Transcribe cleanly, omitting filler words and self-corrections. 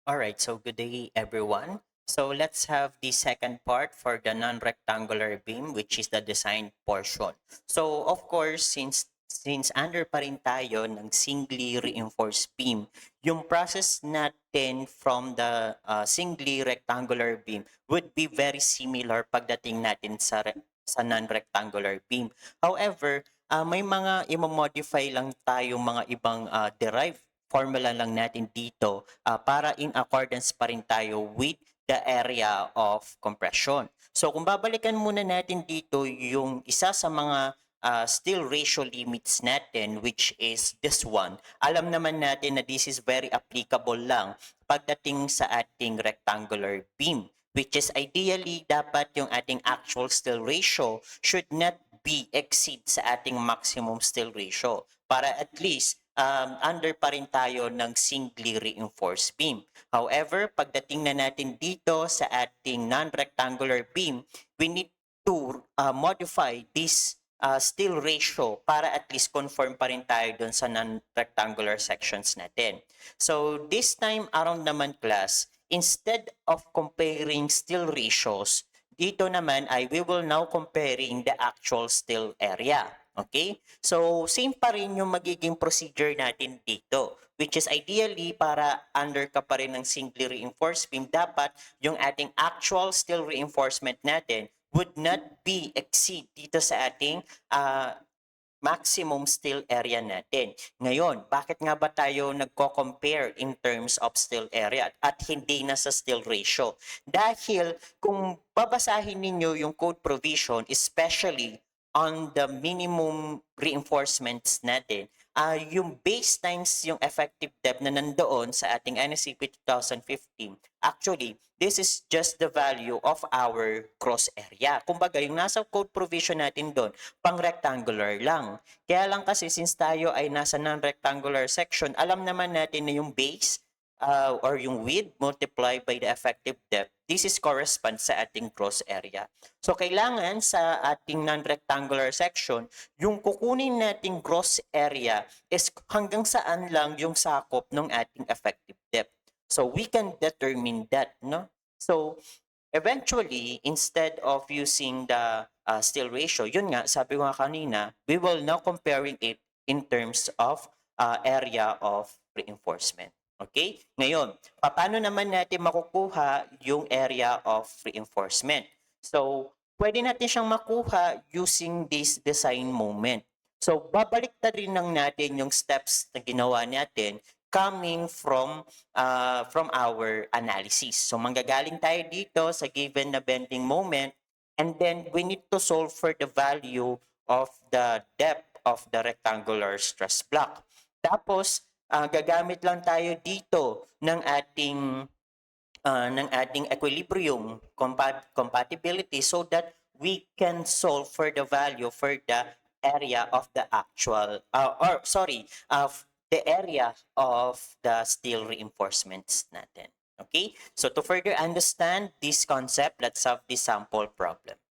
Alright, so good day everyone. So let's have the second part for the non-rectangular beam, which is the design portion. So of course, since under pa rin tayo ng singly reinforced beam, yung process natin from the singly rectangular beam would be very similar pagdating natin sa non-rectangular beam. However, may mga imomodify lang tayong mga ibang derived formula lang natin dito para in accordance pa rin tayo with the area of compression. So kung babalikan muna natin dito yung isa sa mga still ratio limits natin, which is this one. Alam naman natin na this is very applicable lang pagdating sa ating rectangular beam, which is ideally dapat yung ating actual still ratio should not be exceed sa ating maximum still ratio para at least under pa rin tayo ng singly reinforced beam. However, pagdating na natin dito sa ating non-rectangular beam, we need to modify this still ratio para at least conform pa rin tayo dun sa non-rectangular sections natin. So this time around naman class, instead of comparing still ratios, dito naman ay we will now comparing the actual still area. Okay? So, same pa rin yung magiging procedure natin dito, which is ideally para under ka pa rin ng singly reinforced beam, dapat yung ating actual steel reinforcement natin would not be exceed dito sa ating maximum steel area natin. Ngayon, bakit nga ba tayo nagko-compare in terms of steel area at hindi na sa steel ratio? Dahil kung babasahin ninyo yung code provision, especially on the minimum reinforcements natin, yung base times yung effective depth na nandoon sa ating NSCP 2015, actually, this is just the value of our cross area. Kumbaga, yung nasa code provision natin doon, pang rectangular lang. Kaya lang kasi since tayo ay nasa non-rectangular section, alam naman natin na yung base or yung width multiplied by the effective depth, this is correspond sa ating cross area. So kailangan sa ating non-rectangular section, yung kukunin nating gross area is hanggang saan lang yung sakop ng ating effective depth. So we can determine that, no? So eventually, instead of using the still ratio, yun nga, sabi ko nga kanina, we will now comparing it in terms of area of reinforcement. Okay? Ngayon, paano naman natin makukuha yung area of reinforcement? So, pwede natin siyang makuha using this design moment. So, babalik na rin lang natin yung steps na ginawa natin coming from our analysis. So, manggagaling tayo dito sa given na bending moment, and then we need to solve for the value of the depth of the rectangular stress block. Tapos, gagamit lang tayo dito ng ating equilibrium compatibility so that we can solve for the value for the area of the actual or sorry of the area of the steel reinforcements natin. Okay? So to further understand this concept, let's have the sample problem.